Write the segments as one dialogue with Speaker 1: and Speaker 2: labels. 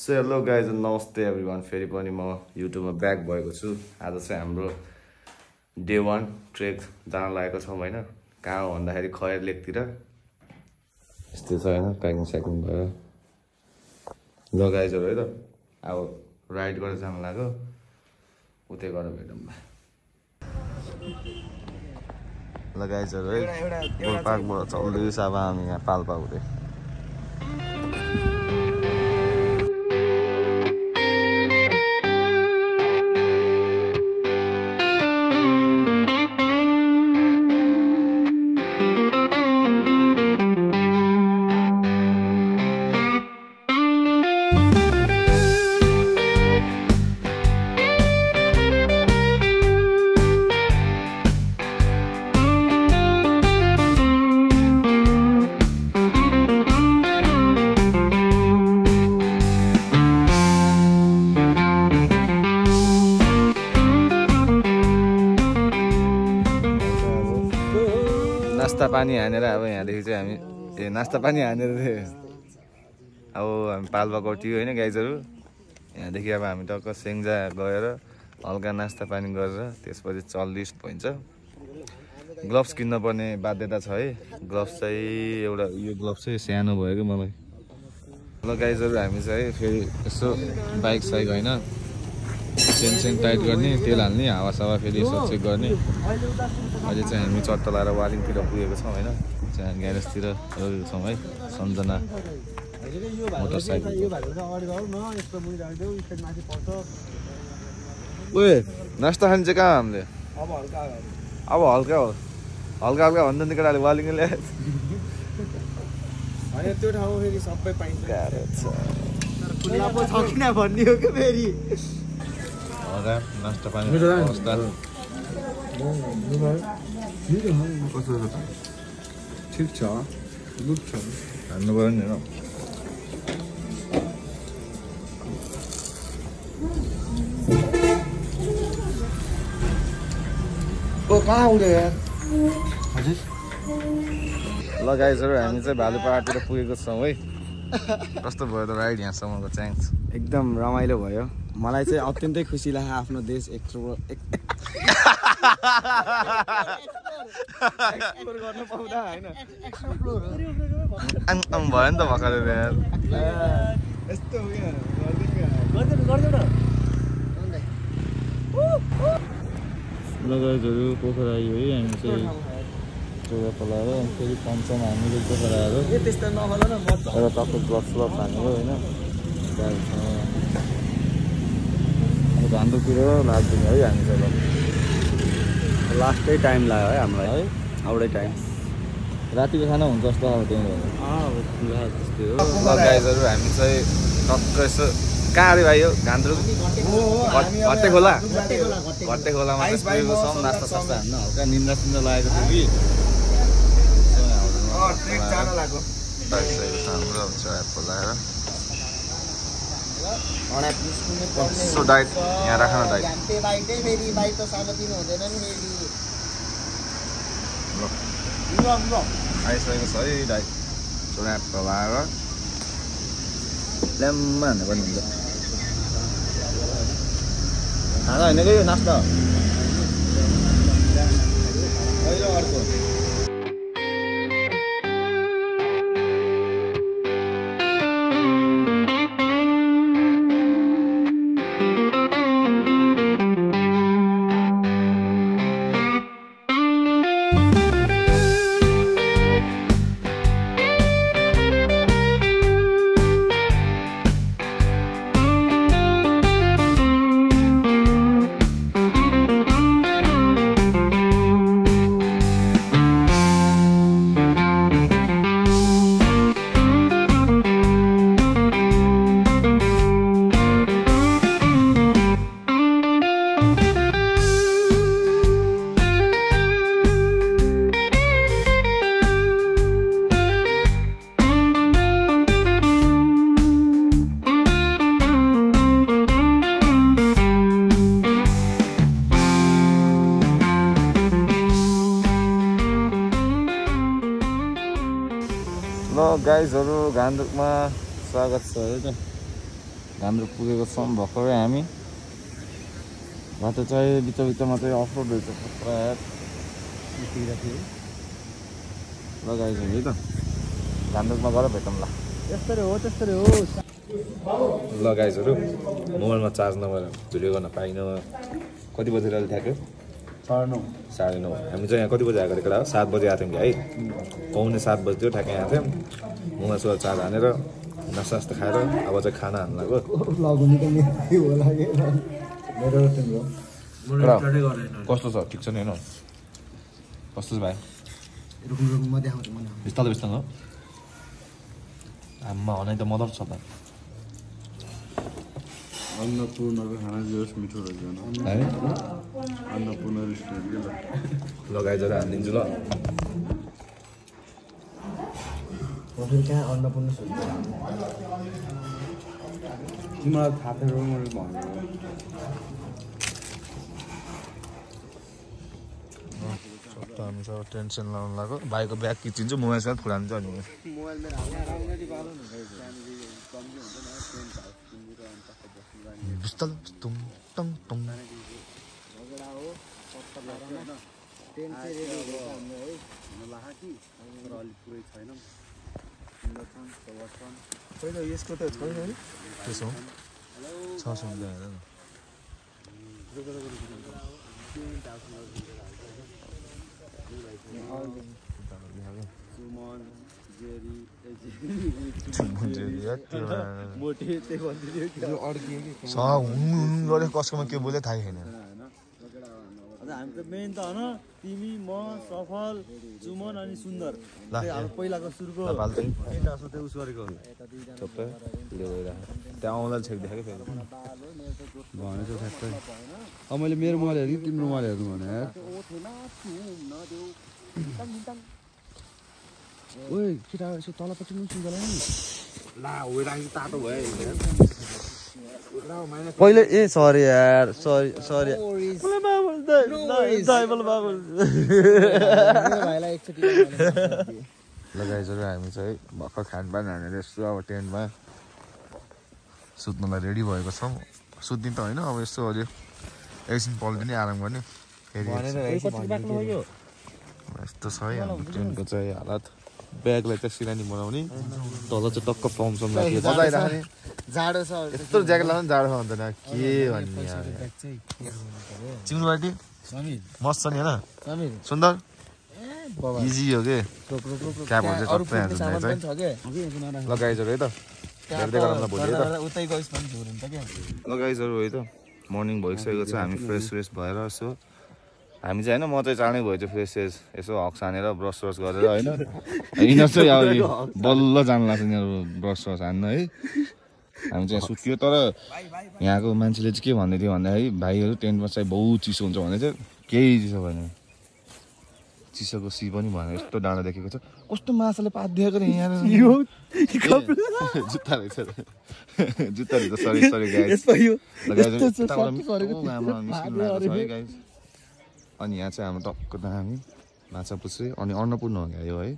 Speaker 1: So hello guys नमस्ते everyone फेरि पनि म युट्युबमा ब्याक भएको छु आज चाहिँ हाम्रो डे 1 ट्रेक जान लागेको छौँ हैन कहाँ हो भन्दाखेरि खयर लेकतिर यस्तो छ हैन प्याकिङ स्याकिङ भयो ल गाइजहरु है त अब राइड गरेर जान लाग्यो उतै गएर भेटौँ ल गाइजहरु है गोलपार्कबाट चल्दैछ अब हामी यहाँ पाल्पा हुँदै नास्ता पानी हानेर अब यहाँदेखि चाहिँ हामी नास्ता पानी हानेर अब हामी पाल्पा कट्यो होइन गाइजहरू यहाँदेखि अब हामी टक्क सेङ्जा गएर हल्का नास्ता पानी गरेर त्यसपछि चल्दिस भइन्छ ग्लोभ्स किन्नुपर्ने बाध्यता छ है ग्लोभ्स चाहिँ एउटा यो ग्लोभ्स चाहिँ सानो भयो कि मलाई ल गाइजहरू हामी चाहिँ फेरि यसो बाइक साइक होइन चेन टाइट गर्ने तेल हाल्ने हावासावा फेरि यसो चेक गर्ने अहिले चाहिँ हामी चट्टा लाएर वालिङतिर पुगेको छौँ होइन चाहिँ ग्यारेजतिर लगेको छौँ है सम्झना मोटरसाइकल ओए नास्ता खाने चाहिँ कहाँ हामीले अब हल्का हो हल्का हल्का भन्दा नि केटाले वालिङ ल्याए
Speaker 2: त्यो ठाउँ फेरि सबै पाइन्छ
Speaker 1: नास्ता पानी अवस्था
Speaker 2: ठिक छ गुड छ
Speaker 1: हान्नु पऱ्यो नि
Speaker 2: कहाँ आउँदै
Speaker 1: हजुर ल गाइजहरू हामी चाहिँ भालुपाडातिर पुगेको छौँ है कस्तो भयो त राइड यहाँसम्मको च्यान्स
Speaker 2: एकदम रमाइलो भयो मलाई चाहिँ अत्यन्तै खुसी लाग्यो आफ्नो देश एक्सप्लोर गर्न पाउँदा हैन
Speaker 1: भयो नि त भर्खर यार
Speaker 2: यस्तो हो क्या
Speaker 1: ल गाइजहरू पोखरा आयो है हामी चाहिँ चौरा पलाएर फेरि पम्पमा हामीले पोखरा आएर
Speaker 2: त्यस्तो नहोला न
Speaker 1: एउटा टक्क ग्लभ्स हानेको होइन धान्दुतिर लाग्दैन है हामी चाहिँ
Speaker 2: लास्टै टाइम लाग्यो है हामीलाई है आउटै टाइम
Speaker 1: रातिको खाना हुन्छ जस्तो अब त्यही त्यस्तै हो ल गाइजहरू हामी चाहिँ टक्क यसो कहाँ अरे भाइ हो घान्द्रुक घट्टे खोला घट्टे खोलामा चाहिँ पुगेको छौँ नास्ता सास्ता हान्न हल्का निन्द्रा सिन्द्रा लागेको थियो कि हाम्रो चौरा खोलाएर सो डाइट यहाँ राख्न डाइट आइसकेको छ है डाइट चौरा खोलाएर ल्याम्मा हान्नु पनि हुन्छ खाना होइन कि यो नास्ता अर्को ल गाइजहरु गान्तोकमा स्वागत छ है त हाम्रो पुगेको छौँ भर्खरै हामी बाटो चाहिँ बिचमा चाहिँ अफरोड रहेछ प्रायः लगाइसक्यो है त गान्तोकमा गएर भेटौँ ल
Speaker 2: त्यस्तै हो
Speaker 1: ल गाइजहरू मोबाइलमा चार्ज नभएर भिडियो गर्न पाइनँ कति बजेर अहिले ठ्याक्कै 9:30 हामी चाहिँ यहाँ कति बजी आएको केटा हो 7 बजी आएको थियौँ कि है पाउने 7 बजी थियो ठ्याक्कै आएको थियौँ मोबाइल सोबाइल चार्ज हानेर नास्ता खाएर अब चाहिँ खाना हान्नु लाग्यो कस्तो छ ठिक छ नि होइन कस्तो छ भाइ बिस्तारै बिस्तारै आम्मा हनाइ त मदर छ त
Speaker 3: अन्नपूर्णको खाना जोस् मिठो रहेछ
Speaker 1: है
Speaker 3: अन्नपूर्ण रेस्टुरेन्ट के
Speaker 1: लगाइजर हानिदिन्छु ल
Speaker 2: कहाँ अन्नपूर्ण
Speaker 3: तिमीलाई थाहा थियो मैले भनेको
Speaker 1: हामी सब टेन्सन लाउनु लाग्यो भाइको ब्याग किचिन्छु मोबाइल साथ फुलान्छ अनि बिस्तार टुङ टङ टङ
Speaker 2: यसको त छैन
Speaker 1: त्यसो छ सुन्दा हेर न कसकोमा के बोल्यो थाहै छैन
Speaker 2: हामी त मेन त होइन तिमी म सफल चुमन अनि सुन्दर पहिलाको सुरुको उस गरेको
Speaker 1: त्यहाँ आउँदा छेक देखाएको फेरि
Speaker 3: भनेको ठ्याक्कै अब मैले मेरो मोबाइल हेरेँ तिम्रो मोबाइल हेर्नु भने ओइ केटा यसो तलपट्टि पनि सुन्दैन नि ला हो राख्नु तातो भयो
Speaker 1: पहिले ए सरी यार सरी लगाइजहरू हामी चाहिँ भर्खर खानपान हानेर यसो अब टेन्टमा सुत्नुलाई रेडी भएको छौँ सुत्ने त होइन अब यस्तो अझै एकछिन पल्टिने आराम गर्ने फेरि यस्तो छ है हाम्रो टेन्टको चाहिँ हालत ब्यागलाई चाहिँ सिरानी बनाउने तल चाहिँ टक्क फर्मसम्म राख्ने
Speaker 2: जाडो छ
Speaker 1: यस्तो ज्याकेट लाउनु जाडो छ भन्दैन के भन्ने चिम्रुबाटी मस्त छ नि होइन सुन्दर इजी हो के क्याबहरू चाहिँ सबै हाल्छ लगाइजहरू है त हेर्दै गरौँ भोलि है त लगाइजहरू है त मर्निङ भइसकेको छ हामी फ्रेस भएर यसो हामी चाहिँ होइन म चाहिँ चाँडै भयो चाहिँ फ्रेस यसो हक्स हानेर ब्रस गरेर होइन यिनीहरू चाहिँ अब बल्ल जानु लाग्छ यिनीहरू ब्रस हान्न है हामी चाहिँ सुत्यो तर यहाँको मान्छेले चाहिँ के भन्दै थियो भन्दाखेरि भाइहरू टेन्टमा चाहिँ बहुत चिसो हुन्छ भने चाहिँ केही चिसो भएन चिसोको सी पनि भनेर यस्तो डाँडा देखेको छ कस्तो माछाले पात दिएको नि यहाँ जुत्ता रहेछ सरी गाइस अनि यहाँ चाहिँ हाम्रो टक्क दामी माछा पुछ्रे अनि अन्नपूर्ण हो यो है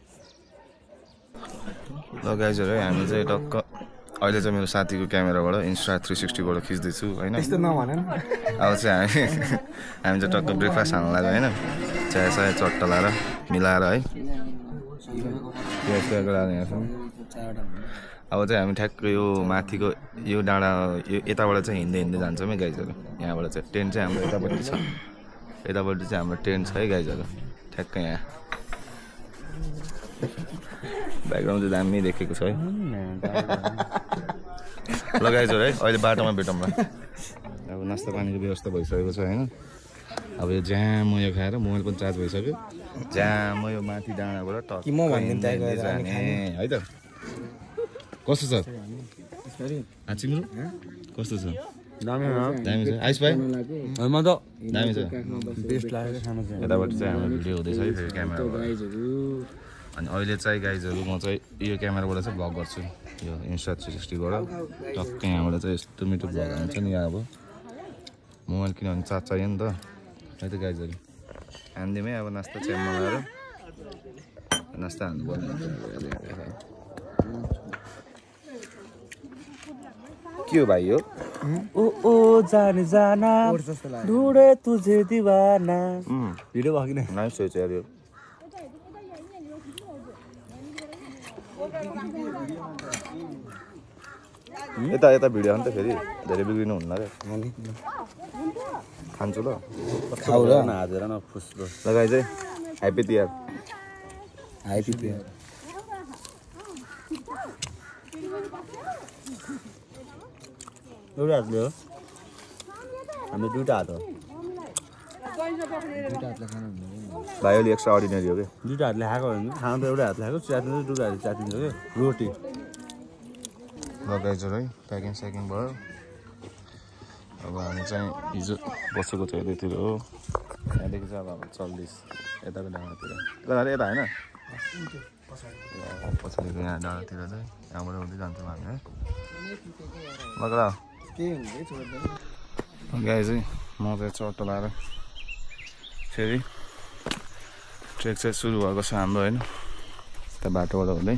Speaker 1: ल गाइजहरू है हामी चाहिँ टक्क अहिले चाहिँ मेरो साथीको क्यामेराबाट इन्स्टा 360बाट खिच्दैछु होइन अब चाहिँ हामी चाहिँ टक्क ब्रेकफास्ट हाल्नु लाग्यो होइन चिया साय चट्टा लाएर मिलाएर है अब चाहिँ हामी ठ्याक्क यो माथिको यो डाँडा यो यताबाट चाहिँ हिँड्दै जान्छौँ है गाइजहरू यहाँबाट चाहिँ टेन्ट चाहिँ हाम्रो यतापट्टि छ यतापट्टि चाहिँ हाम्रो टेन्ट छ है गाइजहरू ठ्याक्क यहाँ ब्याकग्राउन्ड चाहिँ दामी देखेको छ है लगाइजहरू है अहिले बाटोमा भेटौँ ल अब नास्ता पानीको व्यवस्था भइसकेको छ होइन अब यो जाम यो खाएर मोबाइल पनि चार्ज भइसक्यो जाम यो माथि डाँडाबाट टक्क जाने है त कस्तो छ चिम्रो कस्तो छ दामी छ आइस भाइ दामी छ यताबाट चाहिँ हाम्रो भिडियो हुँदैछ है फेरि क्यामेराबाट अनि अहिले चाहिँ गाइजहरू म चाहिँ यो क्यामेराबाट चाहिँ भ्लग गर्छु यो इन्स्टा 360बाट टक्क यहाँबाट चाहिँ यस्तो मिठो भ्लग हुन्छ नि अब मोबाइल किनभने चार्ज चाहियो नि त है त गाइजहरू हानिदिउँ है अब नास्ता चाहिँ लगाएर नास्ता हान्नु पर्ने के हो भाइ यो
Speaker 2: ओ जाने जाना ढूंढे तुझे दीवाना भिडियो भयो किन
Speaker 1: नाइस छ यार यो यता भिडियो नि त फेरि धेरै बिग्रिनु हुन्न रे खान्छु ल
Speaker 2: खाऊ र नहाजेर न फुस्रो
Speaker 1: लगाइ चाहिँ ह्यापी तिहार
Speaker 2: एउटा हातले हो हाम्रो दुईटा हात हो
Speaker 1: भाइ अलि एक्स्ट्रा अर्डिनरी हो कि
Speaker 2: दुईटा हातले खाएको हो भने खानु त एउटा हातले खाएको चाटिन्छ दुईटा हातले चाटिन्छ क्या रोटी
Speaker 1: लगाइज है प्याकिङ स्याकिङ भयो अब हामी चाहिँ हिजो बसेको थियो यतातिर हो त्यहाँदेखि चाहिँ अब हामी चल्दैछ यताको डाँडातिर यता होइन पछाडिको यहाँ डाँडातिर चाहिँ यहाँबाट हुँदै जान्छौँ हामी है मगर गाई चाहिँ म चाहिँ चट्टो लाएर फेरि ट्रेक चाहिँ सुरु भएको छ हाम्रो होइन त्यहाँ बाटोबाट हुँदै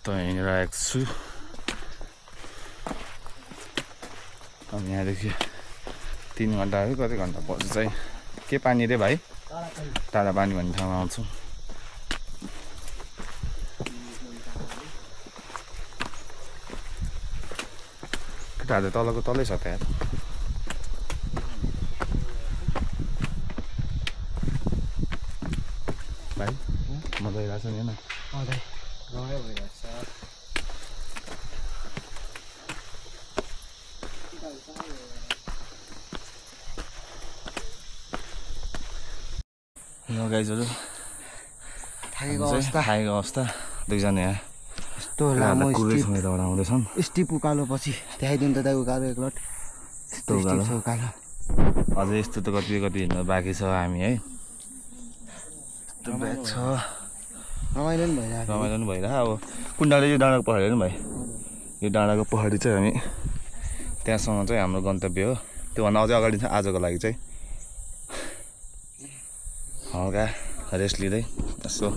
Speaker 1: त हिँडिरहेको छु अब यहाँदेखि 3 घन्टा है कति घन्टा पछि चाहिँ के पानी रे भाइ टाढा पानी भन्ने ठाउँमा आउँछौँ केटाहरू तलको तलै छ त यार भाइ मजा आइरहेको छ नि होइन गाइजहरू थाकेको अवस्था दुईजना यहाँ
Speaker 3: यस्तो लामो
Speaker 1: आउँदैछन्
Speaker 3: स्टिप उकालो पछि देखाइदिनु त दाइ उकालो एकलट
Speaker 1: यस्तो उकालो अझै यस्तो त कति हिँड्नु बाँकी छ हामी है यस्तो ब्याग छ
Speaker 3: रमाइलो नि
Speaker 1: भइरहेको अब कुन डाँडा यो डाँडाको पहाडी नि भाइ यो डाँडाको पहाडी चाहिँ हामी त्यहाँसम्म चाहिँ हाम्रो गन्तव्य हो त्योभन्दा अझै अगाडि छ आजको लागि चाहिँ हल्का रेस्ट लिँदै यसो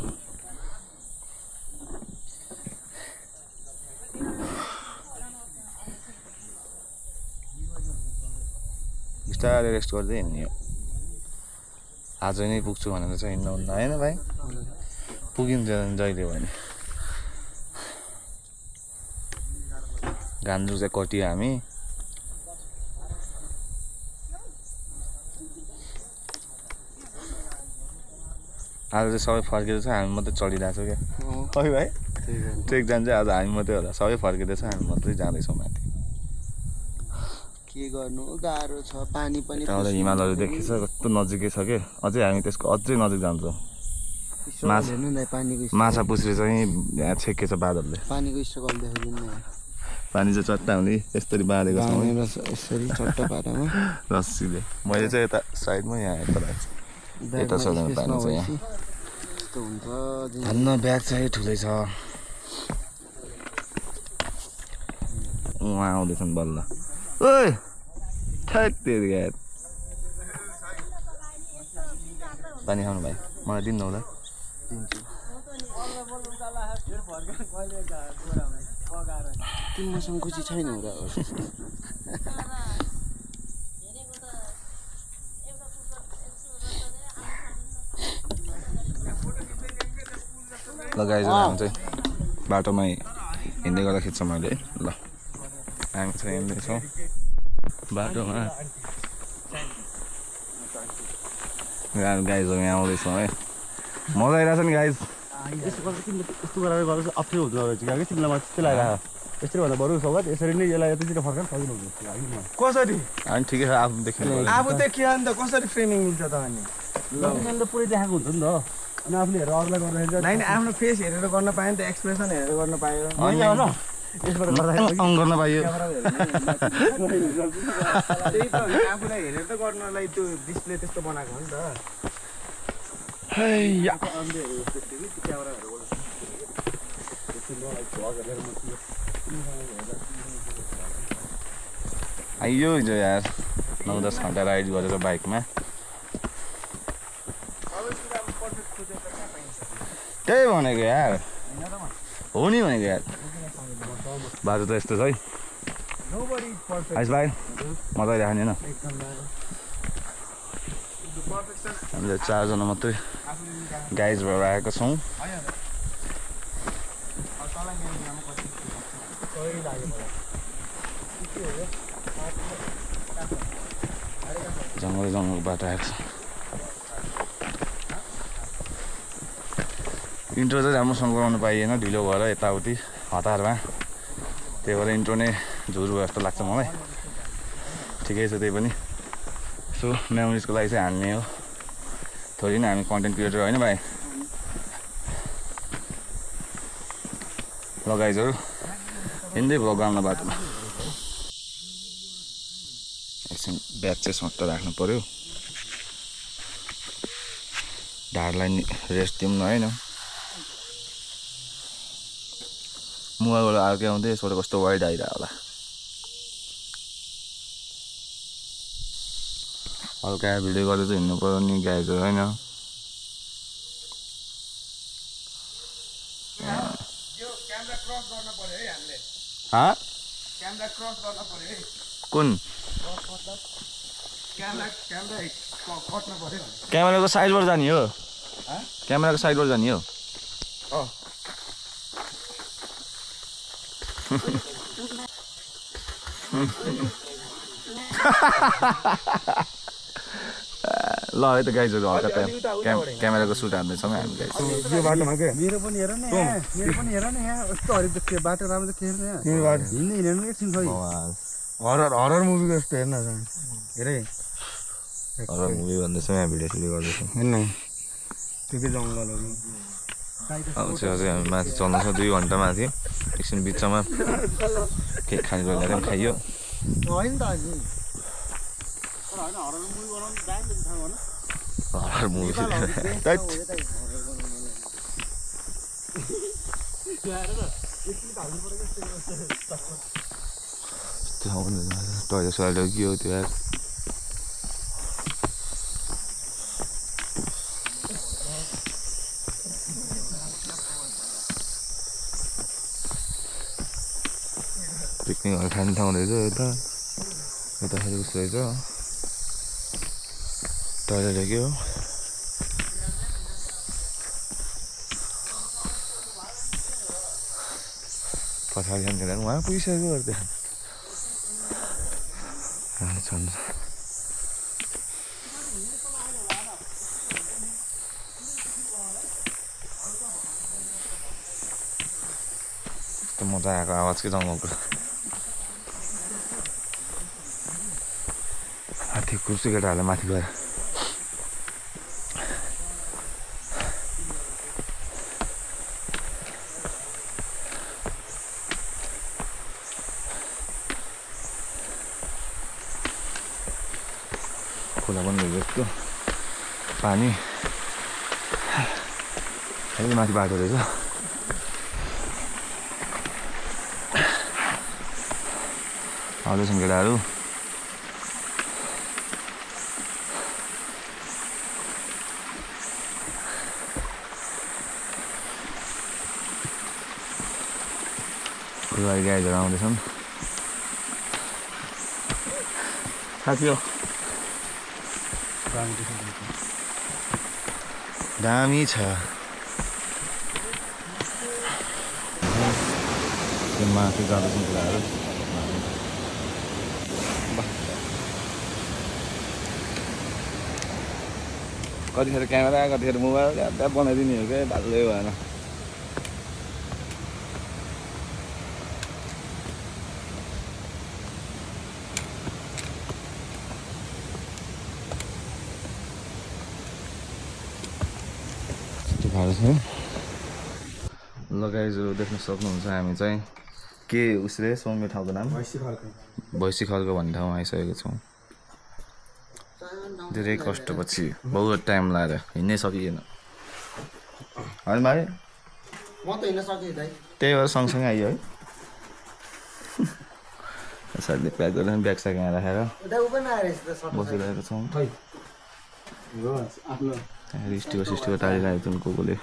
Speaker 1: बिस्तारै रेस्ट गर्दै हिँड्ने हो आज नै पुग्छु भनेर चाहिँ हिँड्नु हुन्न होइन भाइ पुगिन्छ जहिले भने घान्द्रु चाहिँ कटियो हामी आज चाहिँ सबै फर्किँदैछ हामी मात्रै चढिरहेको छौँ क्या है भाइ ट्रेक जान्छ आज हामी मात्रै होला सबै फर्किँदैछ हामी मात्रै जाँदैछौँ माथि
Speaker 3: के गर्नु गाह्रो छ पानी पनि
Speaker 1: त्यहाँबाट हिमालहरू देखिन्छ कस्तो नजिकै छ कि अझै हामी त्यसको अझै नजिक जान्छौँ माछा पुछ्रे चाहिँ यहाँ छेकेछ बादलले
Speaker 3: पानीको स्ट्रगल देखाइदिनु
Speaker 1: पानी चाहिँ चट्टा हुने यसरी बाँधेको छ
Speaker 3: यसरी चट्टा पारामा
Speaker 1: रस्सीले मैले चाहिँ यता साइडमा यहाँ यता राख्छु यता छ पानी चाहिँ यहाँ धन्न ब्याग चाहिँ ठुलै छ उहाँ आउँदैछन् बल्ल ओइ ठ्याक तेरि यार पानी खानु भाइ मलाई दिनु होला
Speaker 3: तिमीसँग खुसी छैन र
Speaker 1: लगाइज हामी चाहिँ बाटोमा हिँड्दै गर्दा खिच्छ मैले ल हामी चाहिँ हिँड्दैछौँ बाटोमा गाइजहरू यहाँ आउँदैछौँ है मजा आइरहेछ नि गाइज
Speaker 2: यस्तो गरेर गर्दा अप्ठ्यारो हुँदो रहेछ कि तिमीलाई त्यस्तै लगाएर यसरी भन्दा बरु सौगात यसरी नै यसलाई यतातिर फर्काउनु सजिलो हुन्छ
Speaker 3: कसरी
Speaker 1: हामी ठिकै छ आफू देखिनु
Speaker 3: आफू देखियो नि त कसरी फ्रेमिङ मिल्छ त अनि
Speaker 2: त पुरै देखाएको हुन्छ नि त अनि आफूले हेरेर अरूलाई गर्दाखेरि
Speaker 3: होइन आफ्नो फेस हेरेर गर्न पायो नि त एक्सप्रेसन हेरेर गर्न पायो
Speaker 2: यसबाट गर्दा
Speaker 1: गर्न पाइयो
Speaker 3: त्यही त आफूलाई हेरेर त गर्नलाई त्यो डिस्प्ले त्यस्तो बनाएको हो नि त
Speaker 1: आइयो हिजो यार 9-10 घन्टा राइड गरेर बाइकमा त्यही भनेको यार हो नि भनेको यार बाटो त यस्तो छ है आइस भाइ मजा आइरहेको होइन हामीले 4 जना मात्रै गाइज भएर आएको छौँ जङ्गलबाट आएको छ इन्ट्रो चाहिँ राम्रोसँग गराउनु पाइएन ढिलो भएर यताउति हतारमा त्यही भएर इन्ट्रो नै झुर भयो जस्तो लाग्छ मलाई ठिकै छ त्यही पनि सो मेमोरिजको लागि चाहिँ हाल्ने हो थोरै नै हामी कन्टेन्ट क्रिएटर होइन भाइ लगाइजहरू हिँड्दै भ्लग गर्न बाटोमा एकछिन ब्याग चाहिँ सट्ट राख्नु पऱ्यो ढाडलाई रेस्ट दिउँ न होइन मुवाबाट अर्कै आउँदै यसबाट कस्तो वाइड आइरह होला हल्का भिडियो गरेर चाहिँ हिँड्नु पर्यो नि गाइजहरू होइन कुन क्यामेराको साइडबाट जाने हो क्यामेराको साइडबाट जाने हो ल है त गाइजहरू हल्का क्यामेराको सुट हान्दैछौँ हामी गाइज
Speaker 3: यो बाटोमा के
Speaker 2: मेरो पनि हेर न यहाँ यस्तो हरिक बाटो राम्रो त हेर्न हिँड्नु एकछिन खै
Speaker 3: हरर मुभीको जस्तो हेर्न हेरै
Speaker 1: हरर मुभी भन्दैछौँ यहाँ भिडियो सुडियो गर्दैछौँ
Speaker 3: हेर्न त्यो के जङ्गलहरू
Speaker 1: अब चाहिँ अझै हामी माथि चल्दैछौँ 2 घन्टा माथि एकछिन बिचमा केही खानेकुरा ल्याएर पनि खाइयो
Speaker 2: होइन त
Speaker 1: हरर मुभी टोइलेट सोइलेट के हो त्यो यार पिकनिकहरू खाने ठाउँ रहेछ यताखेरि कस्तो रहेछ टोइलेट के हो पछाडि जान्थेन उहाँ पुगिसकेको गर्दै छन् यस्तो मजा आएको आवाज के जङ्गलको हात्ती कुर्सी केटाहरूलाई माथि गएर खोला पनि जस्तो पानी अलि माथि बाटो रहेछ आउँदैछन् केटाहरू फुलबारी गाईहरू आउँदैछन् साथी हो दामी छ माथि जाँदैछन् कुराहरू कतिखेर क्यामेरा कतिखेर मोबाइल ल्यापटप बनाइदिने हो क्या भाल्दै भएन लगाइजहरू देख्न सक्नुहुन्छ हामी चाहिँ के उसले सौम्य ठाउँको नाम भैँसी खर्क भन्ने ठाउँमा आइसकेको छौँ धेरै कष्टपछि बहुत टाइम लागेर हिँड्नै सकिएन होइन भाइ
Speaker 2: म त हिँड्न सकेँ दाइ
Speaker 1: त्यही भएर सँगसँगै आइयो है साथीले प्याक गरेर ब्याग स्याग यहाँ राखेर बसिरहेको छौँ स्टिकर टालिरहेको छन् कोले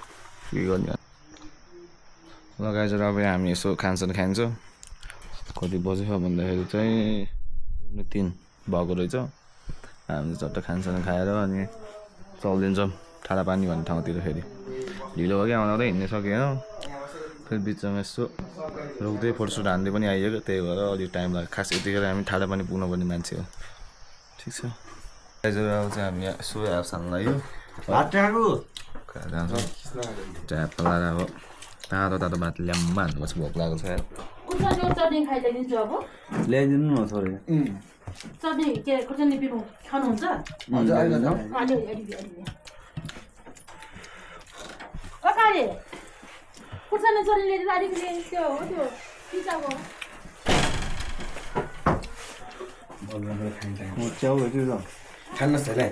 Speaker 1: के गर्ने ल गाइज अब हामी यसो खानसान खान्छौँ कति बज्यो भन्दाखेरि चाहिँ 3 भएको रहेछ हामी चट्ट खानसान खाएर अनि चल्दिन्छौँ ठाडापानी भन्ने ठाउँतिर फेरि ढिलो भयो कि आउँदा हिँड्नै सकेन फेरि बिचमा यसो रोक्दै फोटोसुट हान्दै पनि आइएको त्यही भएर अलिक टाइम लाग्यो खास यतिखेर हामी ठाडापानी पुग्नुपर्ने मान्छे हो ठिक छ गाइज अब चाहिँ हामी यसो हाफ खान लाग्यो ट्याप लगाएर अब तातो तातो भात ल्याम्मा हाल्नुपर्छ भोक लागेको छ
Speaker 2: ल्याइदिनु न थोरै
Speaker 4: चटनी के खुर्सानी पिरो खानुहुन्छ अकाले खुर्सानी चटनी ल्याइदिनु अलिकति त्यो हो त्यो पिजाको
Speaker 2: च्याउ त्यो ल
Speaker 3: खानुहोस् होला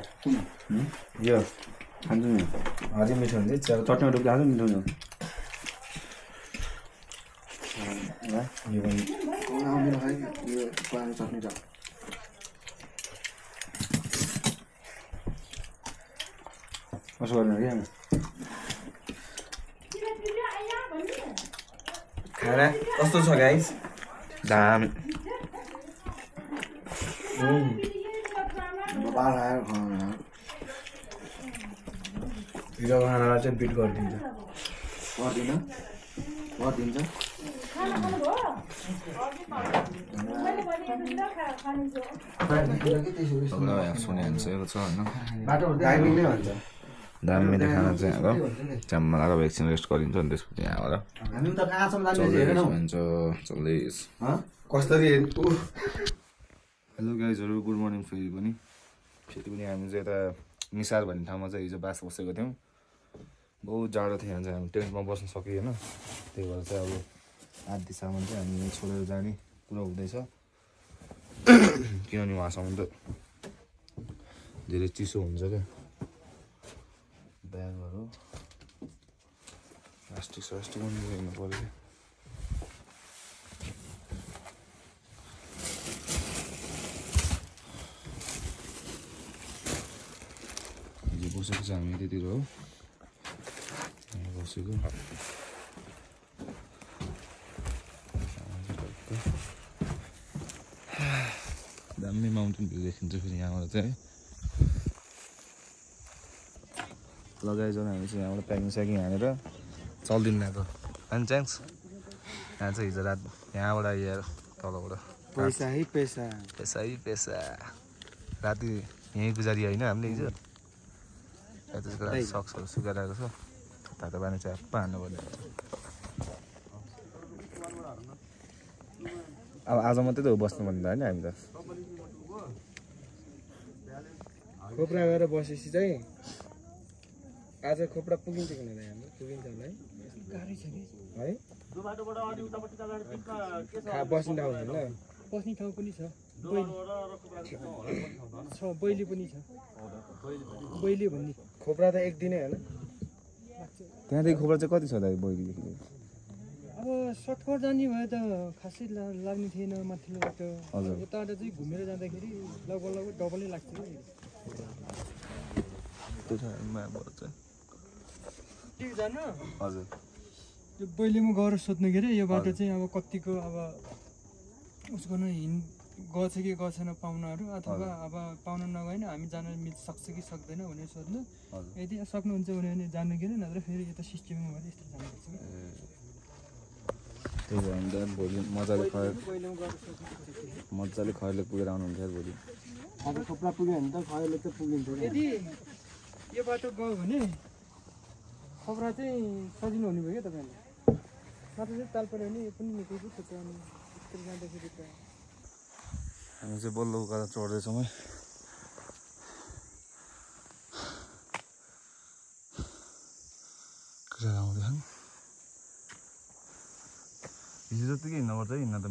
Speaker 2: यो खान्छु नि
Speaker 3: अझै मिठो हुन्छ च्याउ
Speaker 2: चटनीमा डुब्दा हाल्नु मिठो हुन्छ
Speaker 3: यो पनि
Speaker 2: यो पुरानो चटनी छ कसो गर्नु कि
Speaker 3: खाना कस्तो छ गाइस
Speaker 1: दामी
Speaker 3: हिजो खानालाई चाहिँ बिट गरिदिन्छ
Speaker 2: गरिदिन्छ
Speaker 1: सुनिहाल्छेको छ होइन
Speaker 2: टाइमिङ नै भन्छ
Speaker 1: दामी खाना चाहिँ अब च्याम्मा लगाएर एकछिन रेस्ट गरिन्छ अनि त्यसपछि यहाँबाट
Speaker 2: हामी त कहाँसम्म जाने हेरेनौ
Speaker 1: भन्छ चल्दैछ
Speaker 3: कसरी
Speaker 1: हेलो गाइजहरू गुड मर्निङ फेरि पनि हामी चाहिँ यता मिसार भन्ने ठाउँमा चाहिँ हिजो बास बसेको थियौँ बहुत जाडो थियो भने चाहिँ हामी टेन्टमा बस्न सकिएन त्यही भएर चाहिँ अब आधीसम्म चाहिँ हामी छोडेर जाने कुरा हुँदैछ किनभने उहाँसम्म त धेरै चिसो हुन्छ क्या ब्यागहरू प्लास्टिक पनि हेर्नु पऱ्यो क्या बसेको चाहिँ हामी यतितिर हो बसेको दामी माउन्टेन भ्यू देखिन्छ फेरि यहाँबाट चाहिँ लगाइजन हामी चाहिँ यहाँबाट प्याकिङ स्याकिङ हानेर चल्दिनु गएको अनि च्याङ्स यहाँ चाहिँ हिजो रात यहाँबाट आइएर तलबाट पैसा राति यहीँ गुजारी होइन हामीले हिजो त्यसको लागि सक्सहरू सुकाइरहेको छ तातो पानी चाहिँ हाप्पा हान्नुपर्ने हुन्छ अब आज मात्रै त हो बस्नु भन्दा होइन हामी त
Speaker 3: खोप्रा गएर बसेपछि चाहिँ आज खोप्रा पुगिन्छ कि नै हाम्रो पुगिन्छ होला है गाडी छ कि है बस्ने ठाउँ छैन
Speaker 5: बस्ने ठाउँ पनि छ बैली पनि छ बैली भन्ने
Speaker 3: खोप्रा त एक दिनै होइन
Speaker 1: त्यहाँदेखि खोप्रा चाहिँ कति छ दाइ बैलीदेखि
Speaker 5: अब सर्टकट जाने भए त खासै लाग्ने थिएन माथिल्लो बाटो
Speaker 1: हजुर
Speaker 5: यताबाट चाहिँ घुमेर जाँदाखेरि लगभग डबलै लाग्छ कि
Speaker 1: त्यो छ चाहिँ
Speaker 5: के जान
Speaker 1: हजुर
Speaker 5: त्यो बैलीमा गएर सोध्नु के अरे यो बाटो चाहिँ अब कतिको अब उसको न गछ कि गछेन पाहुनाहरू अथवा अब पाउन नगएन हामी जान सक्छ कि सक्दैन भनेर सोध्नु यदि सक्नुहुन्छ भने जानु कि नत्र फेरि यता सिस्टममा भएर यस्तो जानुपर्छ
Speaker 1: त्यही भयो भने त भोलि मजाले खैरले पुगेर आउनुहुन्थ्यो भोलि
Speaker 5: अब खोप्रा पुग्यो भने त खैरले त पुगिन्छ यदि यो बाटो गयो भने खोप्रा चाहिँ सजिलो हुने भयो क्या तपाईँले नत्र चाहिँ ताल पऱ्यो भने यो पनि निकै छ अनि जाँदाखेरि त
Speaker 1: हामी चाहिँ बल्ल उकालो चढ्दैछौँ है कुरा आउँदैछन् हिजो जतिकै हिँड्नुपर्छ है हिँड्न त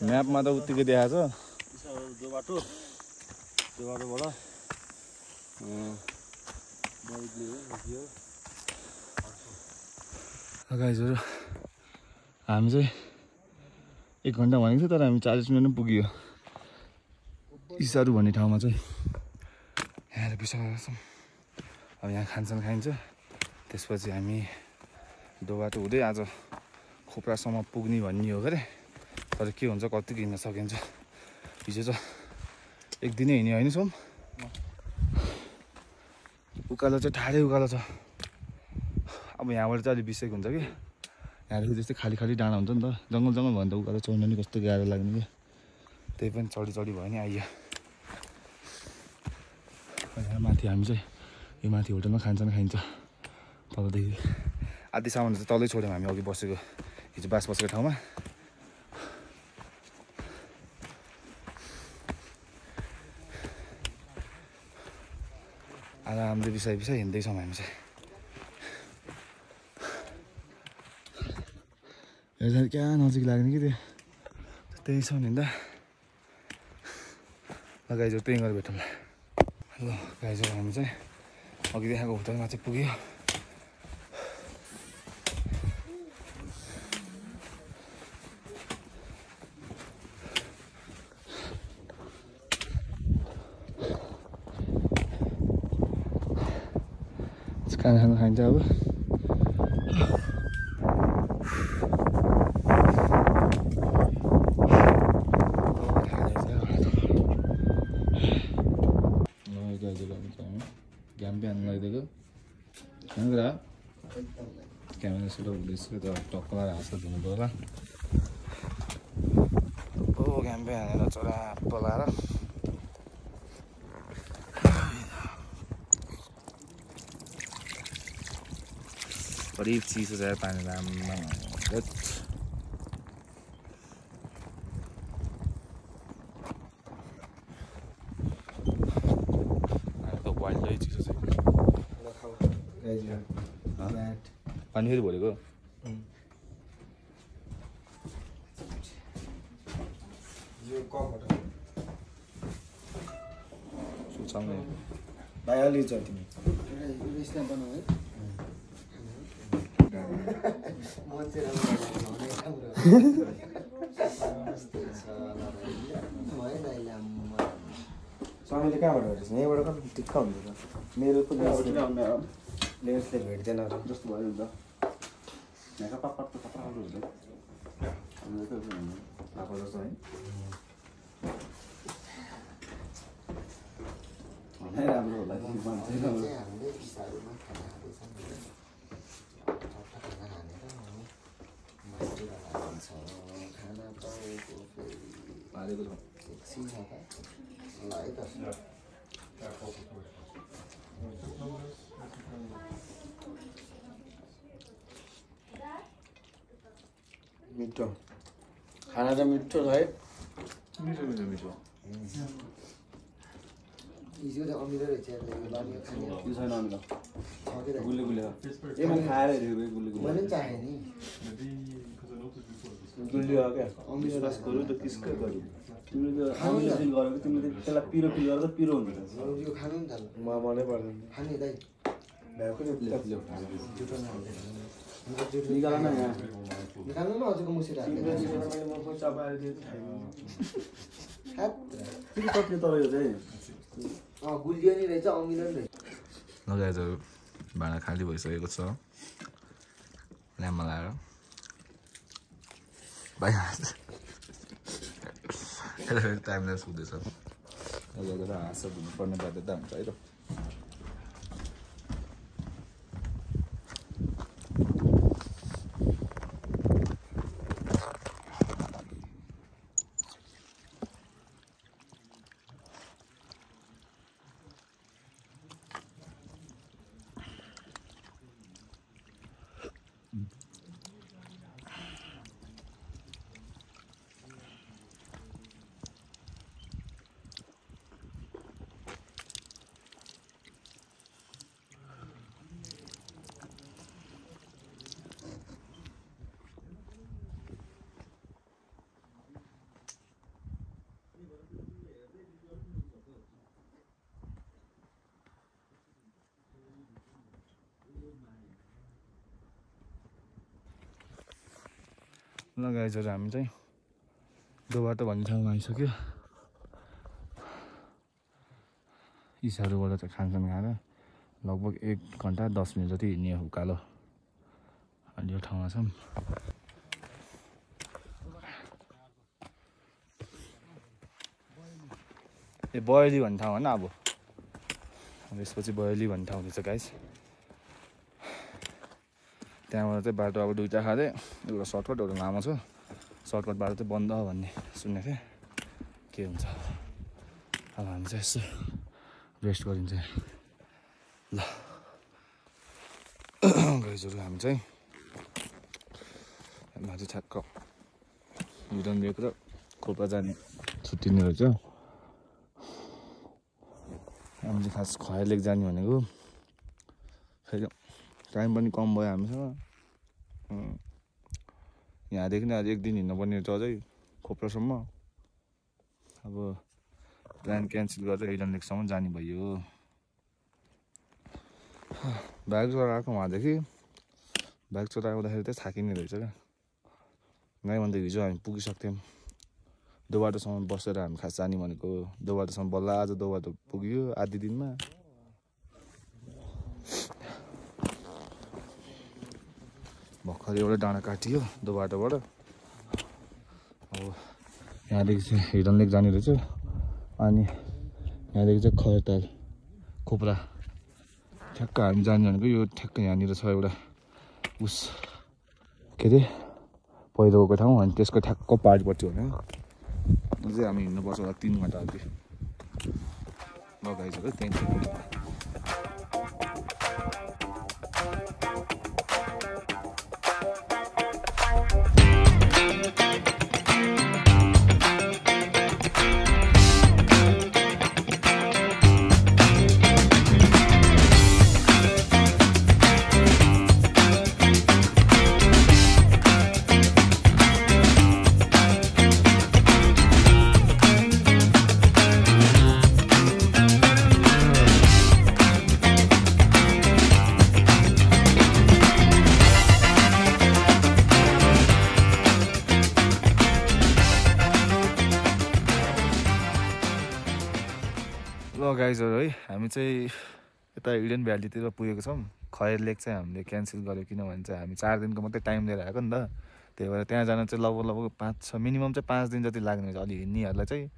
Speaker 1: म्यापमा त उत्तिकै देखाएको छ
Speaker 2: त्यो बाटोबाट
Speaker 1: गाइजहरू हामी चाहिँ 1 घन्टा भनेको थियो तर हामी 40 मिनट पुग्यो इसारू भन्ने ठाउँमा चाहिँ यहाँ बिसाएको छौँ अब यहाँ खानसान खाइन्छ। त्यसपछि हामी डोबाटो हुँदै आज खोप्रासम्म पुग्ने भन्ने हो अरे। तर के हुन्छ कति हिँड्न सकिन्छ। हिजो त एक दिनै हिँड्यो होइन सोम? उकालो चाहिँ ठाडै उकालो छ। अब यहाँबाट चाहिँ अलिक बिसेको हुन्छ कि यहाँदेखि त्यस्तै खाली खाली डाँडा हुन्छ नि त। जङ्गल जङ्गल भयो भने त उकालो चढ्नु नि कस्तो गाह्रो लाग्ने क्या। त्यही पनि चढी चढी भयो नि आइयो। यहाँ माथि हामी चाहिँ यो माथि होटलमा खानसान खाइन्छ। तलदेखि आधी सामान चाहिँ तलै छोड्यौँ हामी अघि बसेको हिजो बास बसेको ठाउँमा। आरामले बिसाइ हिँड्दैछौँ हामी चाहिँ। यो क्या नजिक लाग्ने कि त्यो त्यही छ नि त। ल गाइजहरू त्यहीँ गएर भेटौँला। ल गाइजहरू हामी चाहिँ अघि देखाएको होटलमा चाहिँ पुग्यो। खाना खाइन्छ अब। ग्याम्बियान लगाइदिएको कुरा क्यामेरा सेट हुँदैछ त टक्क लगाएर हाँस धुनु पऱ्यो होला। ग्याम्बे हानेर चरा पलाएर करिब चिसो छ पानी राम्रो पानी फेरि भरेको
Speaker 3: भाइले छ तिमी समयले कहाँबाट भेटेछ यहीँबाट कति टिक्क हुन्छ त मेरो पनि लेन्सले भेट्दैन जस्तो भयो नि त यहाँ पापा हुन्छ पापा जस्तो है राम्रो होला मिठो खाना त मिठो छ है
Speaker 1: मिठो मिठो मिठो
Speaker 3: हिजो त अमिलो रहेछ यो छैन अमिलो
Speaker 2: गुल्ले गुल्ले
Speaker 3: ए मैले
Speaker 2: खाएर हेरेको गुल्ले गुल्ले
Speaker 3: मैले चाहे नि
Speaker 2: गुल्ले हो क्या अमिलो रस गरौँ त किसको गरौँ तिमीले त अमिलो फिल गरेको तिमीले त्यसलाई पिरो फिल गरेर त पिरो हुन्छ
Speaker 3: यो खानु नि त म मनै पर्दैन खाने दाइ भ्याएको नि
Speaker 2: निकाल न यहाँ
Speaker 3: निकाल्नु न अझको मुसेर
Speaker 2: कति तपाईँ चाहिँ
Speaker 3: गुलियो नि रहेछ अमिलो नि रहेछ
Speaker 1: लगाइजहरू भाँडा खाली भइसकेको छ ल्याम्मा लगाएर भाइ टाइमलाई सुत्दैछ लगेर हाँस धुनुपर्ने बाध्यता हुन्छ है त ल गाइजहरू हामी चाहिँ डोबाटो भन्ने ठाउँमा आइसक्यो इसाहरूबाट चाहिँ खानसान खाएर लगभग 1 घन्टा 10 मिनट जति हिँड्ने उकालो अनि यो ठाउँमा छौँ। ए बयली भन्ने ठाउँ होइन अब यसपछि बयली भन्ने ठाउँ रहेछ गाइस। त्यहाँबाट चाहिँ बाटो अब दुईवटा खाँदै एउटा सर्टकट एउटा लामो छ। सर्टकट बाटो चाहिँ बन्द भन्ने सुनेको थिएँ, के हुन्छ अब हामी चाहिँ यसो रेस्ट गरिन्छ ल गाइजहरू। हामी चाहिँ माथि ठ्याक्क युटर्न लिएको र खोपा जाने छुट्टिने रहेछ। हामी चाहिँ खास खयर लेक जाने भनेको, फेरि टाइम पनि कम भयो हामीसँग। यहाँदेखि नै आज 1 दिन हिँड्नुपर्ने रहेछ अझै खोप्रासम्म। अब प्लान क्यान्सल गरेर हिडन लेकसम्म जाने भयो। बाइक चलाएको उहाँदेखि बाइक चलाउँदाखेरि चाहिँ थाकिने रहेछ क्या। नै भन्दा हिजो हामी पुगिसक्थ्यौँ दोबाटोसम्म बसेर। हामी खास जाने भनेको दोबाटोसम्म, बल्ल आज दोबाटो पुग्यो आधी दिनमा। भर्खर एउटा डाँडा काटियो दोबाटोबाट। अब यहाँदेखि चाहिँ हिडन लेक जाने रहेछ। अनि यहाँदेखि चाहिँ खयरताल खोप्रा ठ्याक्क हामी जाने भनेको यो ठ्याक्क यहाँनिर छ एउटा उस के अरे पहिरो गएको ठाउँ। अनि त्यसको ठ्याक्क पारिपट्टि हो भने अझै हामी हिँड्नुपर्छ होला 3 घन्टा अघि लगाइसक्यो त्यहीँ। गाइजहरू है हामी चाहिँ यता हिडन भ्यालीतिर पुगेको छौँ। खयर लेक चाहिँ हामीले क्यान्सल गर्यो किनभने चाहिँ हामी 4 दिनको मात्रै टाइम लिएर आएको नि त। त्यही भएर त्यहाँ जान चाहिँ लगभग 5-6 मिनिमम चाहिँ 5 दिन जति लाग्ने रहेछ। अलि हिँड्नेहरूलाई चाहिँ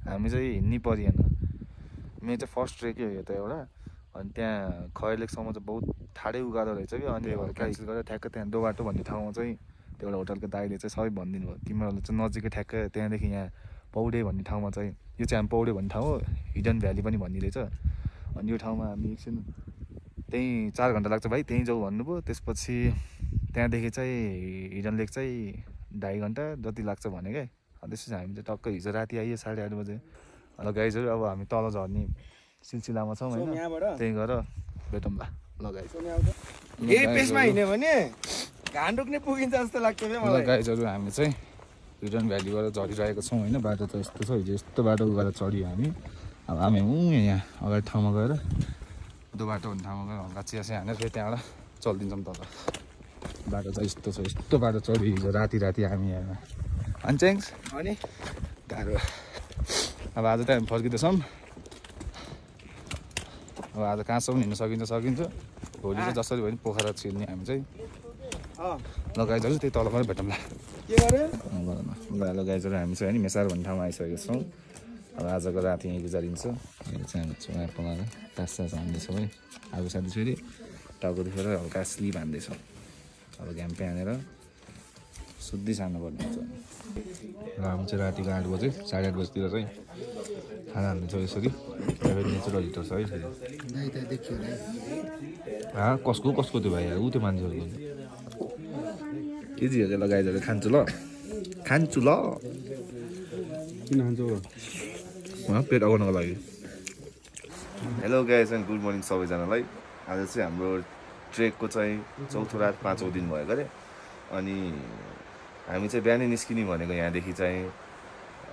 Speaker 1: हामी चाहिँ हिँड्नै परेन। मेरो चाहिँ फर्स्ट ट्रेकै हो यो त एउटा। अनि त्यहाँ खयर लेकसम्म चाहिँ बहुत ठाडै उकालो रहेछ कि। अनि त्यही भएर क्यान्सल गरेर ठ्याक्क त्यहाँ दोबाटो भन्ने ठाउँमा चाहिँ त्यो एउटा होटलको दाइले चाहिँ सबै भनिदिनु भयो तिमीहरूलाई चाहिँ नजिकै ठ्याक्क त्यहाँदेखि यहाँ पौडे भन्ने ठाउँमा चाहिँ, यो चाहिँ हामी पौडे भन्ने ठाउँ हो, हिडन भ्याली पनि भनिरहेछ। अनि यो ठाउँमा हामी एकछिन त्यहीँ 4 घन्टा लाग्छ भाइ त्यहीँ जाऊ भन्नुभयो। त्यसपछि त्यहाँदेखि चाहिँ हिडन लेक चाहिँ 2.5 घन्टा जति लाग्छ भने क्या। त्यसपछि हामी चाहिँ टक्क हिजो राति आइयो 8:30 बजे। ल गाइजहरू अब हामी तल झर्ने सिलसिलामा छौँ होइन, त्यहीँ गएर भेटौँ ल गाइज।
Speaker 3: यही पेसमा हिँड्यो भने घाम रोक्ने पुगिन्छ जस्तो लाग्छ क्या मलाई।
Speaker 1: गाइजहरू हामी चाहिँ हिडन भ्यालीबाट झरिरहेको छौँ होइन। बाटो त यस्तो छ, हिजो यस्तो बाटो गएर चढ्यो हामी। अब हामी यहाँ अगाडि ठाउँमा गएर दोबाटो भन्ने ठाउँमा गएर हल्का चिया हानेर फेरि त्यहाँबाट चलिदिन्छौँ तल। बाटो चाहिँ यस्तो छ, यस्तो बाटो चढ्यो हिजो राति हामी यहाँ। अनि चाहिँ
Speaker 3: अनि
Speaker 1: गाह्रो। अब आज चाहिँ हामी फर्किँदैछौँ। अब आज कहाँसम्म हिँड्न सकिन्छ। भोलि चाहिँ जसरी भयो नि पोखरा छिर्ने हामी चाहिँ। लगाइजहरू त्यही तल गएर भेटौँ ल।
Speaker 3: के गर्यो
Speaker 1: ल गाइजहरू हामी चाहिँ होइन मेसार भन्ने ठाउँमा आइसकेको छौँ। अब आजको राति यहीँ गुजारिन्छ। यो चाहिँ हामी चुवा पलाएर तास हान्दैछौँ है। आगो साथी फेरि टाउको दुखेर हल्का स्लिप हान्दैछौँ। अब घ्याम्पे हानेर शुद्धि छान्नुपर्ने हुन्छ। र हामी चाहिँ रातिको 8 बजे 8:30 बजीतिर चाहिँ खाना हाल्नेछौँ यसरी। नेचुरल हिटर छ है फेरि। कसको त्यो भाइ ऊ त्यो मान्छेहरूको के जी ल गाइजहरू खान्छु ल किन खान्छु पेट अगाउनको लागि। Hello guys and good morning सबैजनालाई। आज चाहिँ हाम्रो ट्रेकको चाहिँ 4थो रात 5औँ दिन भएको अरे। अनि हामी चाहिँ बिहानै निस्किने भनेको यहाँदेखि चाहिँ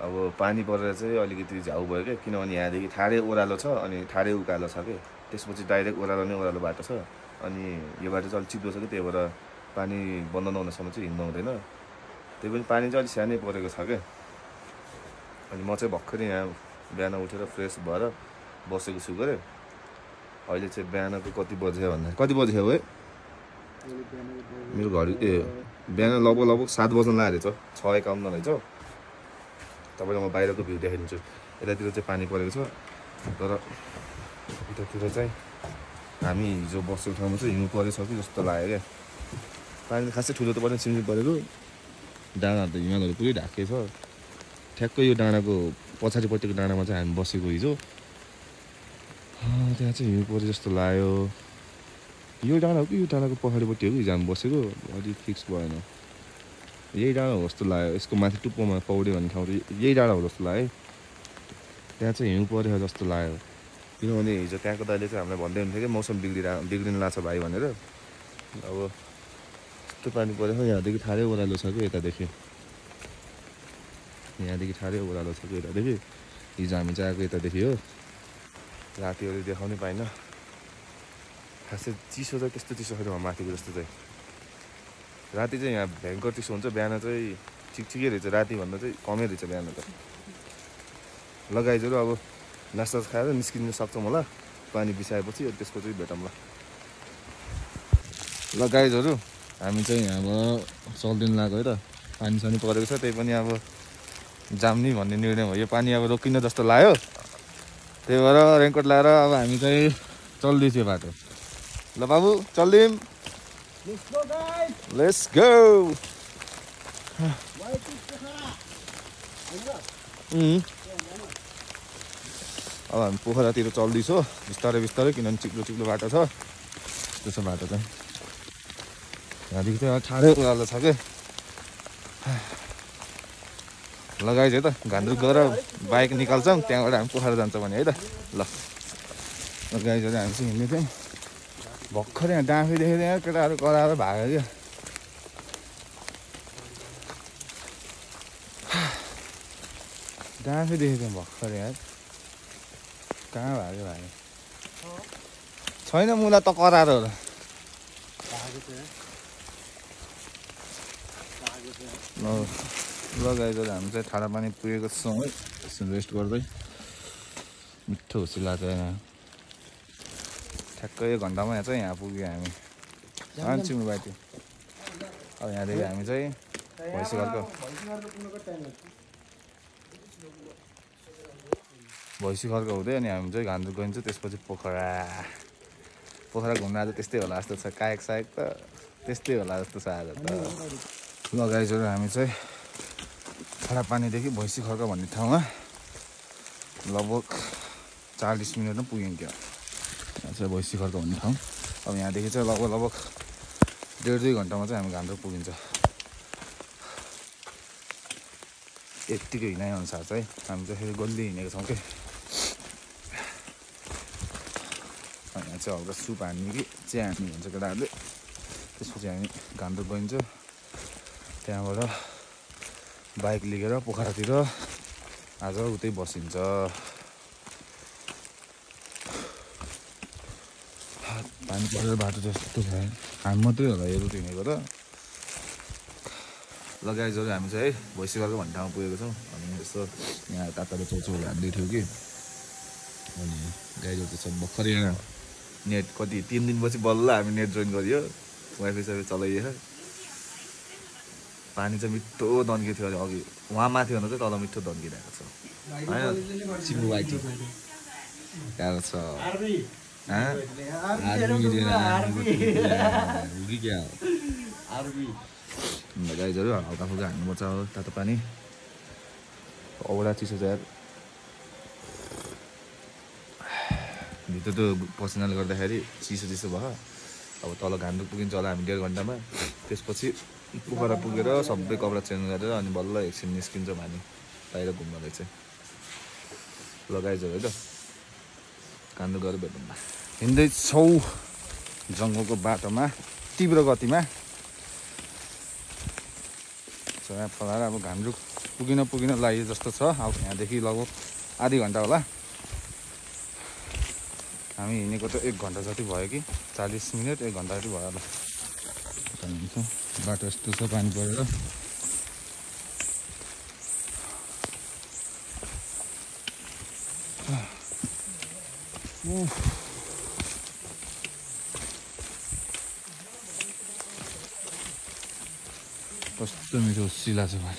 Speaker 1: अब पानी परेर चाहिँ अलिकति झाउ भयो क्या। किनभने यहाँदेखि ठाडै ओह्रालो छ अनि ठाडै उकालो छ कि। त्यसपछि डाइरेक्ट ओह्रालो नै ओह्रालो बाटो छ। अनि यो बाटो चाहिँ अलिक चिप्लो छ कि, त्यही भएर पानी बन्द नहुनेसम्म चाहिँ हिँड्नु हुँदैन। त्यही पनि पानी चाहिँ अलिक सानै परेको छ क्या। अनि म चाहिँ भर्खरै यहाँ बिहान उठेर फ्रेस भएर बसेको छु गरे। अहिले चाहिँ बिहानको कति बज्यो भन्दा कति बज्यो है मेरो घडी बिहान लगभग 7 बज्न लागेछ 6:51 रहेछ तपाईँलाई म बाहिरको भ्यू देखाइदिन्छु यतातिर चाहिँ पानी परेको छ तर यतातिर चाहिँ हामी हिजो बसेको ठाउँमा चाहिँ हिउँ परेछ कि जस्तो लाग्यो क्या पानी खासै ठुलो त परेन सिमसिम परेको डाँडाहरू त हिमालहरू पुरै ढाकेको छ ठ्याक्कै यो डाँडाको पछाडिपट्टिको डाँडामा चाहिँ हामी बसेको हिजो त्यहाँ चाहिँ हिउँ परे जस्तो लाग्यो यो डाँडा हो कि यो डाँडाको पछाडिपट्टि हो कि हिजो हामी बसेको अलिक फिक्स भएन यही डाँडा हो जस्तो लाग्यो यसको माथि टुप्पोमा पौड्यो भन्ने ठाउँ यही डाँडा हो जस्तो लाग्यो त्यहाँ चाहिँ हिउँ परेको जस्तो लाग्यो किनभने हिजो त्यहाँको दाइले चाहिँ हामीलाई भन्दै हुन्थ्यो कि मौसम बिग्रिनु लाग्छ भाइ भनेर अब यस्तो पानी परेको यहाँदेखि ठाडै ओह्रालो छ कि यतादेखि यहाँदेखि ठाडै ओह्रालो छ कि यतादेखि हिजो हामी चाहिँ आएको यतादेखि हो रातिहरू देखाउनै पाइनँ खासै चिसो चाहिँ त्यस्तो चिसो छैन माथिको जस्तो चाहिँ राति चाहिँ यहाँ भयङ्कर चिसो हुन्छ बिहान चाहिँ ठिकै रहेछ रातिभन्दा चाहिँ कमै रहेछ बिहान त लगाइजहरू अब नास्ता खाएर निस्किनु सक्छौँ होला पानी बिसाएपछि त्यसको चाहिँ भेटौँला लगाइजहरू हामी चाहिँ यहाँबाट चल्दिनु लाग्यो है त पानी सानी परेको छ त्यही पनि अब जाम्ने भन्ने निर्णय भयो यो पानी अब रोकिन जस्तो लाग्यो त्यही भएर रेनकोट लगाएर अब हामी चाहिँ चल्दैछौँ बाटो ल बाबु चल्दिम लेट्स गो अब हामी पोखरातिर चल्दैछौँ बिस्तारै बिस्तारै किनभने चिप्लो चिप्लो बाटो छ त्यसो बाटो चाहिँ यहाँदेखि चाहिँ ठाडै उकालो छ कि लगाइज है त घान्द्रुक गएर बाइक निकाल्छौँ त्यहाँबाट हामी पोखरा जान्छ भने है त ल लगाइज हामी चाहिँ हिँड्ने थियौँ भर्खर यहाँ डाँफी देखेर यहाँ केटाहरू कराएर भाग्यो क्या डाँफी देखेको थियौँ भर्खर यहाँ कहाँ भाग्यो छैन मुला त कराएर होला लगाइज हामी चाहिँ ठाडा पानी पुगेको छौँ है एकछिन रेस्ट गर्दै मिठो हुसी लाग्छ यहाँ ठ्याक्कै 1 घन्टामा यहाँ चाहिँ यहाँ पुग्यो हामी चिम्नु बाइटी अब यहाँदेखि हामी चाहिँ भैँसी खर्क हुँदै अनि हामी चाहिँ घान्द्रुक गइन्छ त्यसपछि पोखरा घुम्न आज त्यस्तै होला जस्तो छ कायक सायक त त्यस्तै होला जस्तो छ आज त लगाइजहरू हामी चाहिँ ठाडा पानीदेखि भैँसी खर्क भन्ने ठाउँमा लगभग 40 मिनटमा पुगिन्थ्यो यहाँ चाहिँ भैँसी खर्क भन्ने ठाउँ अब यहाँदेखि चाहिँ लगभग 1.5-2 घन्टामा चाहिँ हामी घान्द्रुक पुगिन्छ यत्तिकै हिँडाइ अनुसार चाहिँ हामी चाहिँ फेरि गल्ली हिँडेको छौँ कि यहाँ चाहिँ हल्का सुप हान्ने कि चिया हान्ने भन्छ केटाहरूले त्यसपछि हामी घान्द्रुक गइन्छ त्यहाँबाट बाइक लिएर पोखरातिर आज उतै बसिन्छ पानी परेर बाटो त्यस्तो छ हामी मात्रै होला यो रुट हिँडेको त लगाइजहरू हामी चाहिँ है भैँसी घरको भन्ने ठाउँमा पुगेको छौँ अनि यसो यहाँ ताताले चौचौहरू हान्दै थियो कि अनि गाईहरू त सब भर्खर यहाँ नेट कति 3 दिनपछि बल्ल हामी नेट जोइन गरियो वाइफाई सबै चलाइयो पानी चाहिँ मिठो दन्किएको थियो अघि उहाँ माथि भन्दा चाहिँ तल मिठो दन्किरहेको छ होइन चिम्बु बाइटी गाह्रो छ गाईहरू हल्का फुल्का हान्नुपर्छ तातो पानी औडा चिसो छ यार भित्र त्यो पसिनाले गर्दाखेरि चिसो चिसो भयो अब तल घान्द्रुक पुगिन्छ होला हामी 1.5 घन्टामा त्यसपछि पोखरा पुगेर सबै कपडा चेन्ज गरेर अनि बल्ल एकछिन निस्किन्छौँ हामी बाहिर घुम्नलाई चाहिँ लगाइजहरू है त घान्द्रुक गरेर भेटौँ हिँड्दैछौँ जङ्गलको बाटोमा तीव्र गतिमा यहाँ फलाएर अब घान्द्रुक पुगिन लाग्यो जस्तो छ अब यहाँदेखि लगभग आधी घन्टा होला हामी हिँडेको त 1 घन्टा जति भयो कि 40 मिनट 1 घन्टा जति भयो होला बाटो यस्तो छ पानी परेर कस्तो मिठो सिला छ भाइ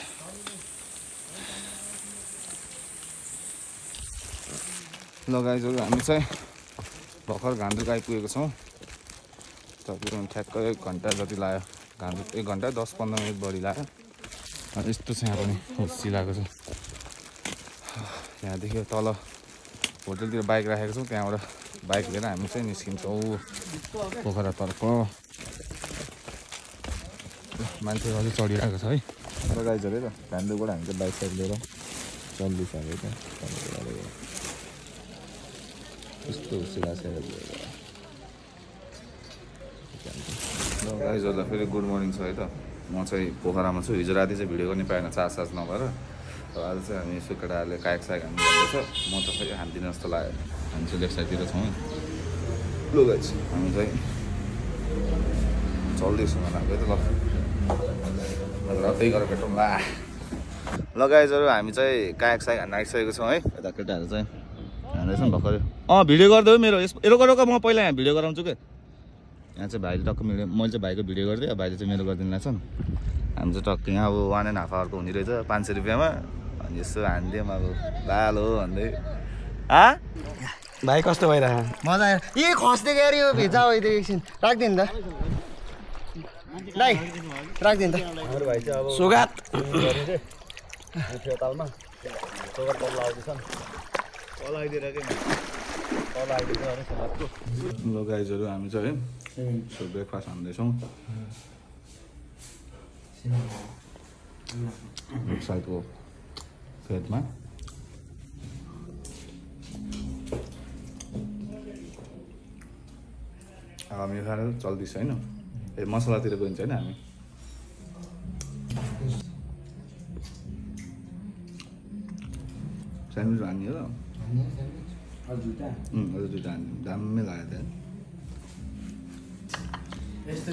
Speaker 1: ल गाइजहरु हामी चाहिँ भर्खर घान्द्रुक आइपुगेको छौँ तकरिबन ठ्याक्क 1 घन्टा जति लाग्यो घान्द्रुक 1 घन्टा 10-15 मिनट बढी लाग्यो यस्तो चाहिँ पनि सिलाको छ यहाँदेखि तल होटलतिर बाइक राखेको छौँ त्यहाँबाट बाइक लिएर हामी चाहिँ निस्किन्छौँ पोखरातर्फ मान्छेहरू अझै चढिरहेको छ है र गाइजहरु है त घान्द्रुकबाट हामी चाहिँ बाइक साइड लिएर चल्दैछ अब यस्तो सिला छ गाइजहरुलाई फेरि गुड मर्निङ छ है त म चाहिँ पोखरामा छु हिजो राति चाहिँ भिडियो गर्ने पाएन चार्ज नभएर आज चाहिँ हामी यसो केटाहरूले कायक सायक हान्नु भन्दैछ म त फेरि हान्दिनँ जस्तो लाग्यो हामी चाहिँ लेफ्ट साइडतिर छौँ ल गाइज हामी चाहिँ चल्दैछौँ लाग्यो त ल त्यही गरेर भेटौँ ल गाइजहरु हामी चाहिँ कायक सायक हान्न आइसकेको छौँ है यता केटाहरू चाहिँ हान्दैछ नि भर्खर भिडियो गरिदेऊ मेरो रोक म पहिला यहाँ भिडियो गराउँछु क्या यहाँ चाहिँ भाइले टक्क मैले चाहिँ भाइको भिडियो गरिदिएँ भाइले चाहिँ मेरो गरिदिनु लाग्छ नि हामी चाहिँ टक्क यहाँ अब 1.5 आवरको हुने रहेछ 500 रुपियाँमा अनि यसो हानिदिउँ अब लालो भन्दै
Speaker 3: भाइ कस्तो भइरहेको मजा आयो यी खस्दै गएर यो भिजा होइदियो एकछिन राख्दिनु त दाइ राख्दिनु त हाम्रो भाइ चाहिँ अब सुगात तालमा सुगात बल आउँदैछ नि तल आइदिएर के तल आइदिन्छ अरे सुगातको
Speaker 1: ल गाइजहरु हामी चाहिँ सो ब्रेकफास्ट हान्दैछौँ साइडको फेदमा हामी खाएर चल्दैछ होइन मसलातिर गइन्छ होइन हामी स्यान्डविच हान्ने हो अझ दुईटा हान्ने दामी लाग्यो त्यहाँ
Speaker 3: यस्तो